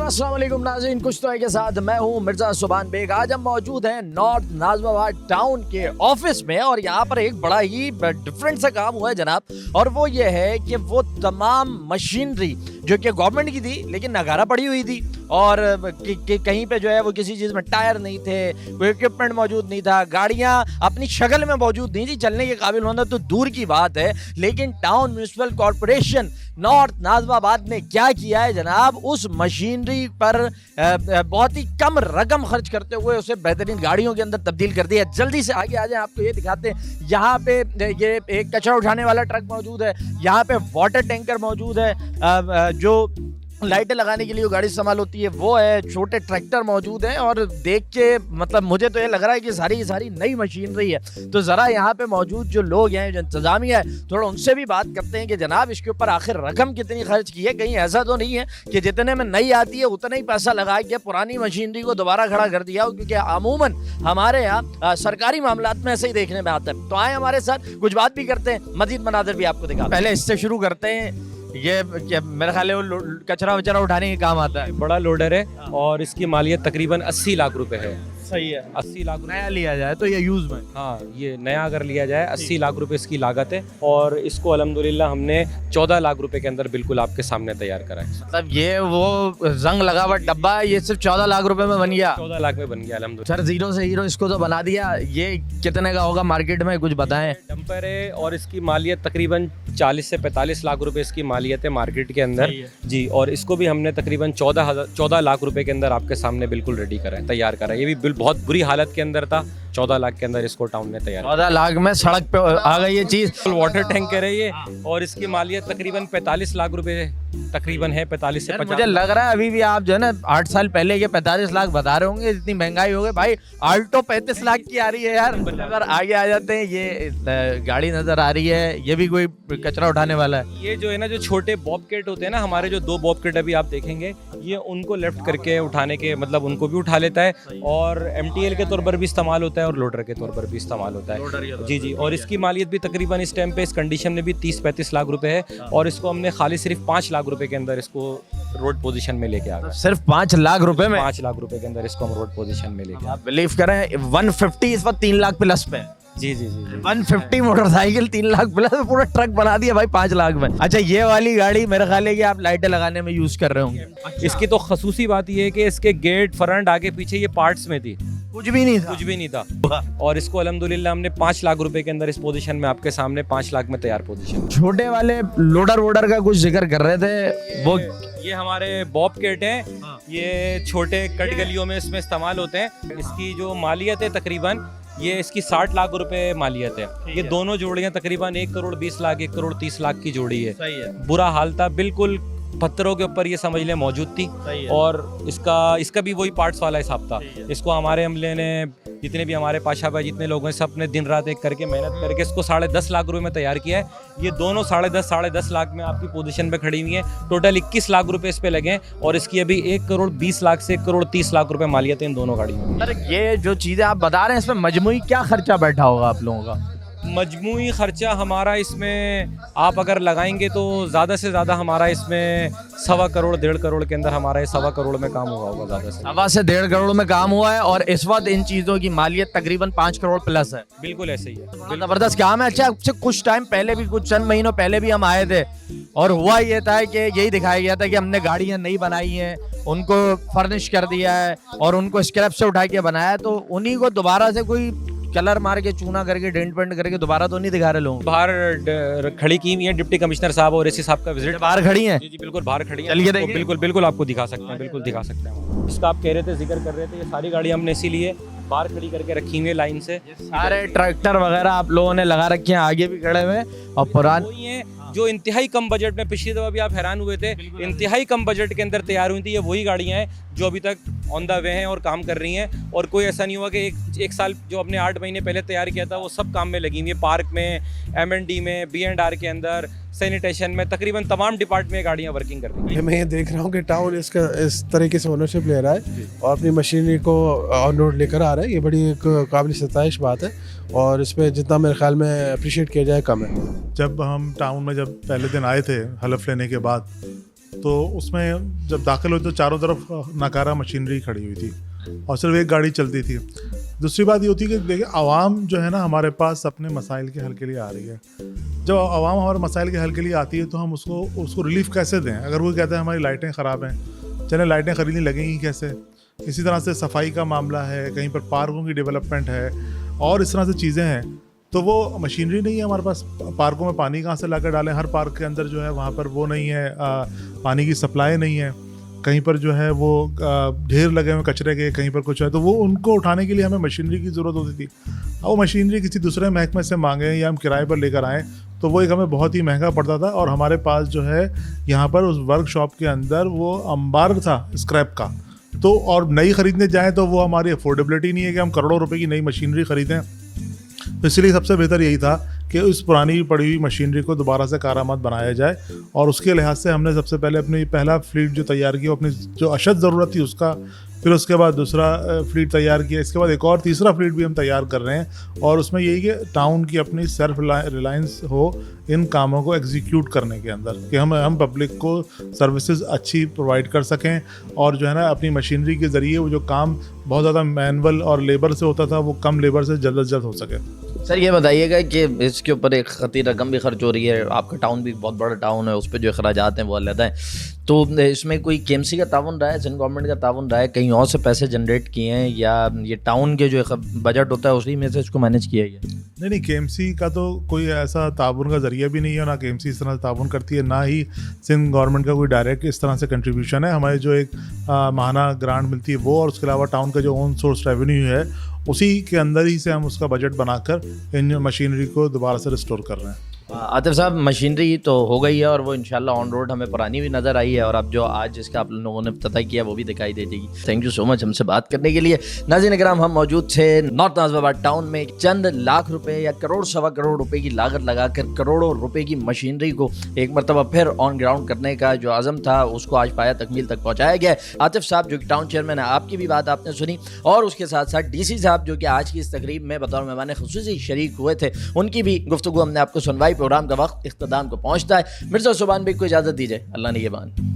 अस्सलाम वालेकुम नाज़रीन, कुछ तो है के साथ मैं हूँ मिर्ज़ा सुभान बेग। आज हम मौजूद हैं नॉर्थ नाज़िमाबाद टाउन के ऑफिस में और यहाँ पर एक बड़ा ही डिफरेंट सा काम हुआ है जनाब, और वो ये है कि वो तमाम मशीनरी जो कि गवर्नमेंट की थी लेकिन नगारा पड़ी हुई थी और कहीं पे जो है वो किसी चीज़ में टायर नहीं थे, कोई इक्विपमेंट मौजूद नहीं था, गाड़ियाँ अपनी शक्ल में मौजूद नहीं थी, चलने के काबिल होना तो दूर की बात है। लेकिन town municipal corporation north Nazimabad ने क्या किया है जनाब, उस मशीनरी पर बहुत ही कम रकम खर्च करते हुए उसे बेहतरीन गाड़ियों के अंदर तब्दील कर दिया। जल्दी से आगे आ जाए, आपको ये दिखाते हैं। यहाँ पे ये एक कचरा उठाने वाला ट्रक मौजूद है, यहाँ पे वाटर टैंकर मौजूद है, जो लाइटें लगाने के लिए गाड़ी इस्तेमाल होती है वो है, छोटे ट्रैक्टर मौजूद हैं और देख के मतलब मुझे तो ये लग रहा है कि सारी की सारी नई मशीनरी है। तो ज़रा यहाँ पे मौजूद जो लोग हैं, जो इंतजामिया है, थोड़ा उनसे भी बात करते हैं कि जनाब इसके ऊपर आखिर रकम कितनी खर्च की है। कहीं ऐसा तो नहीं है कि जितने में नई आती है उतना ही पैसा लगा के पुरानी मशीनरी को दोबारा खड़ा कर दिया हो, क्योंकि अमूमन हमारे यहाँ सरकारी मामलात में ऐसे ही देखने में आता है। तो आए हमारे साथ, कुछ बात भी करते हैं, मजीद मनाजर भी आपको दिखा। पहले इससे शुरू करते हैं। ये मेरे ख्याल है वो कचरा वचरा उठाने के काम आता है। बड़ा लोडर है और इसकी मालियत तकरीबन 80 लाख रुपए है। सही है। 80 लाख नया लिया जाए तो ये यूज में, हाँ, ये नया अगर लिया जाए 80 लाख रुपए इसकी लागत है और इसको अल्हम्दुलिल्लाह हमने 14 लाख रुपए के अंदर बिल्कुल आपके सामने तैयार करा है। मतलब ये वो जंग लगा हुआ डब्बा है, ये सिर्फ 14 लाख रुपए में बन गया। 14 लाख में बन गया अल्हम्दुलिल्लाह। सर जीरो से हीरो इसको तो बना दिया, ये कितने का होगा मार्केट में, कुछ बताएं। डंपर है और इसकी मालियत तकरीबन 40 से 45 लाख रुपए इसकी मालियत है मार्केट के अंदर जी। और इसको भी हमने तकरीबन 14 लाख रुपए के अंदर आपके सामने बिल्कुल रेडी करा है, तैयार करा है। ये भी बहुत बुरी हालत के अंदर था, 14 लाख के अंदर इसको टाउन ने तैयार। 14 लाख में सड़क पे आ गई ये चीज। वाटर टैंकर है ये और इसकी मालियत तकरीबन 45 लाख रुपए तकरीबन है, 45 से 50। मुझे लग रहा है अभी भी आप जो है ना 8 साल पहले के 45 लाख बता रहे होंगे, इतनी महंगाई हो गई भाई। आल्टो 35 लाख की आ रही है यार। अगर आगे आ जाते हैं, ये गाड़ी नजर आ रही है, ये भी कोई कचरा उठाने वाला है। ये जो है ना, जो छोटे बॉबकेट होते हैं ना, हमारे जो 2 बॉबकेट अभी आप देखेंगे, ये उनको लेफ्ट करके उठाने के मतलब उनको भी उठा लेता है और MTL के तौर पर भी इस्तेमाल होता है और लोडर के तौर पर भी इस्तेमाल होता है जी जी। और इसकी मालियत भी तकरीबन इस टाइम पे इस कंडीशन में भी 30-35 लाख रुपए है और इसको हमने खाली सिर्फ 5 लाख रुपए के अंदर इसको रोड पोजीशन में लेके आ गए। सिर्फ 5 लाख रुपए में? 5 लाख रुपए के अंदर इसको हम रोड पोजीशन में लेके आ गए। बिलीव करें 150 इस वक्त 3 लाख प्लस पे। जी जी जी 150 मोटरसाइकिल 3 लाख प्लस, पूरा ट्रक बना दिया भाई 5 लाख में। अच्छा, ये वाली गाड़ी मेरे ख्याल है कि आप लाइटें लगाने में यूज कर रहे होंगे। इसकी तो खसूसी बात ये है कि इसके गेट, फ्रंट, आगे पीछे ये पार्ट्स में थी, कुछ भी नहीं था। कुछ भी नहीं था और इसको अल्हम्दुलिल्लाह हमने 5 लाख रुपए के अंदर इस पोजीशन में आपके सामने 5 लाख में तैयार पोजीशन। छोटे वाले लोडर वोडर का कुछ जिक्र कर रहे थे, वो ये हमारे बॉबकेट हैं, ये छोटे कट गलियों में इसमें इस्तेमाल होते हैं। इसकी जो मालियत है तकरीबन ये इसकी 60 लाख रुपए मालियत है। ये दोनों जोड़ियां तकरीबन 1 करोड़ 20 लाख 1 करोड़ 30 लाख की जोड़ी है। सही है। बुरा हाल था, बिल्कुल पत्थरों के ऊपर ये समझ लें मौजूद थी और इसका भी वही पार्ट्स वाला हिसाब था। इसको हमारे अमले ने, जितने भी हमारे पाशा भाई जितने लोग हैं, सब ने दिन रात एक करके मेहनत करके इसको 10.5 लाख रुपए में तैयार किया है। ये दोनों 10.5 लाख में आपकी पोजीशन पे खड़ी हुई है। टोटल 21 लाख रुपए इस पे लगे हैं और इसकी अभी 1 करोड़ 20 लाख से 1 करोड़ 30 लाख रुपए मालियत है इन दोनों गाड़ियों में। सर, ये जो चीजें आप बता रहे हैं इसमें मजमूई क्या खर्चा बैठा होगा आप लोगों का? मजमूई खर्चा हमारा इसमें आप अगर लगाएंगे तो ज़्यादा से ज़्यादा हमारा इसमें 1.25 करोड़ 1.5 करोड़ के अंदर हमारा 1.25 करोड़ में काम हुआ होगा। ज़्यादा से 1.25 करोड़ में काम हुआ है और इस वक्त इन चीज़ों की मालियत तकरीबन 5 करोड़ प्लस है। बिल्कुल ऐसे ही है, जबरदस्त काम है। अच्छा, कुछ टाइम पहले भी, कुछ चंद महीनों पहले भी हम आए थे और हुआ ये था कि यही दिखाया गया था कि हमने गाड़ियाँ नई बनाई हैं, उनको फर्निश कर दिया है और उनको स्क्रैप से उठा के बनाया, तो उन्हीं को दोबारा से कोई कलर मार के, चूना करके, डेंट पेंट करके दोबारा तो नहीं दिखा रहे लोग। बाहर खड़ी की हुई है डिप्टी कमिश्नर साहब और एसी साहब का विजिट। बाहर खड़ी हैं? जी जी बिल्कुल बाहर खड़ी है। चलिए देखिए। बिल्कुल बिल्कुल आपको दिखा सकते हैं, बिल्कुल दिखा सकते हैं। इसका आप कह रहे थे, जिक्र कर रहे थे, ये सारी गाड़ी हमने इसीलिए बाहर खड़ी करके रखी हुई है लाइन से। सारे ट्रैक्टर वगैरह आप लोगों ने लगा रखे हैं, आगे भी खड़े हुए और पुराने जो इंतहाई कम बजट में, पिछली दफा भी आप हैरान हुए थे, इंतहाई कम बजट के अंदर तैयार हुई थी। ये वही गाड़ियाँ हैं जो अभी तक ऑन द वे हैं और काम कर रही हैं और कोई ऐसा नहीं हुआ कि एक साल जो हमने 8 महीने पहले तैयार किया था वो सब काम में लगी हुई है। पार्क में, M&D में, B&R के अंदर, सैनिटेशन में, तकरीबन तमाम डिपार्टमेंट में गाड़ियाँ वर्किंग कर रही हैं। मैं ये देख रहा हूँ कि टाउन इसका इस तरीके से ओनरशिप ले रहा है और अपनी मशीनरी को ऑन रोड लेकर आ रहा है। ये बड़ी एक काबिल सताइश बात है और इस पर जितना मेरे ख्याल में अप्रिशिएट किया जाए कम है। जब हम टाउन में जब पहले दिन आए थे हलफ लेने के बाद, तो उसमें जब दाखिल हुए तो चारों तरफ नाकारा मशीनरी खड़ी हुई थी और सिर्फ एक गाड़ी चलती थी। दूसरी बात ये होती है कि देखिए आवाम जो है ना हमारे पास अपने मसाइल के हल के लिए आ रही है। जब आवाम हमारे मसाइल के हल के लिए आती है तो हम उसको रिलीफ कैसे दें? अगर वो कहते हैं हमारी लाइटें ख़राब हैं, चलें लाइटें ख़रीदनी लगेंगी कैसे? इसी तरह से सफाई का मामला है, कहीं पर पार्कों की डेवलपमेंट है और इस तरह से चीज़ें हैं, तो वो मशीनरी नहीं है हमारे पास। पार्कों में पानी कहाँ से ला कर डालें? हर पार्क के अंदर जो है वहाँ पर वो नहीं है, पानी की सप्लाई नहीं है, कहीं पर जो है वो ढेर लगे हुए कचरे के, कहीं पर कुछ है, तो वो उनको उठाने के लिए हमें मशीनरी की ज़रूरत होती थी। अब वो मशीनरी किसी दूसरे महकमे से मांगें या हम किराए पर लेकर आएँ तो वो एक हमें बहुत ही महंगा पड़ता था। और हमारे पास जो है यहाँ पर उस वर्कशॉप के अंदर वो अंबार था स्क्रैप का, तो और नई ख़रीदने जाएँ तो वो हमारी अफोर्डेबिलिटी नहीं है कि हम करोड़ों रुपए की नई मशीनरी ख़रीदें। तो इसलिए सबसे बेहतर यही था कि उस पुरानी पड़ी हुई मशीनरी को दोबारा से कारआमद बनाया जाए। और उसके लिहाज से हमने सबसे पहले अपनी पहला फ्लीट जो तैयार किया, अपनी जो अशद ज़रूरत थी उसका, फिर उसके बाद दूसरा फ्लीट तैयार किया, इसके बाद एक और तीसरा फ्लीट भी हम तैयार कर रहे हैं। और उसमें यही कि टाउन की अपनी सेल्फ रिलायंस हो इन कामों को एग्जीक्यूट करने के अंदर, कि हम पब्लिक को सर्विसेज अच्छी प्रोवाइड कर सकें और जो है ना अपनी मशीनरी के ज़रिए वो जो काम बहुत ज़्यादा मैनुअल और लेबर से होता था वो कम लेबर से जल्द से जल्द हो सके। सर ये बताइएगा कि इसके ऊपर एक खती रकम भी खर्च हो रही है, आपका टाउन भी बहुत बड़ा टाउन है, उस पर जो अखराजात हैं वो अलग हैं, तो इसमें कोई केएमसी का ताउन रहा है, सिंध गवर्नमेंट का ताउन रहा है, कहीं और से पैसे जनरेट किए हैं या ये टाउन के जो बजट होता है उसी में से इसको मैनेज किया गया? नहीं, केएमसी का तो कोई ऐसा ताउन का ज़रिया भी नहीं है, ना केएमसी इस तरह से ताउन करती है, ना ही सिंध गवर्नमेंट का कोई डायरेक्ट इस तरह से कंट्रीब्यूशन है। हमारे जो एक माहाना ग्रांट मिलती है वो, और उसके अलावा टाउन का जो ओन सोर्स रेवेन्यू है उसी के अंदर ही से हम उसका बजट बनाकर इन मशीनरी को दोबारा से रिस्टोर कर रहे हैं। आतिफ साहब, मशीनरी तो हो गई है और वो इंशाल्लाह ऑन रोड हमें पुरानी भी नज़र आई है और अब जो आज जिसका आप लोगों ने इफ्तिताह किया वो भी दिखाई दे देगी। थैंक यू सो मच हमसे बात करने के लिए। नाज़रीन इकराम, हम मौजूद थे नॉर्थ नाज़िमाबाद टाउन में, चंद लाख रुपए या करोड़ सवा करोड़ रुपए की लागत लगाकर करोड़ों रुपए की मशीनरी को एक मरतबा फिर ऑन ग्राउंड करने का जो आज़म था उसको आज पाया तकमील तक पहुँचाया गया। आतिफ साहब जो कि टाउन चेयरमैन है, आपकी भी बात आपने सुनी, और उसके साथ साथ DC साहब जो कि आज की इस तकरीब में बतौर मेहमान खुसूसी शरीक हुए थे, उनकी भी गुफ्तगू हमने आपको सुनवाई। प्रोग्राम का वक्त इख्तिताम को पहुंचता है। मिर्ज़ा सुभान बेग को इजाज़त दीजिए, अल्लाह निगहबान।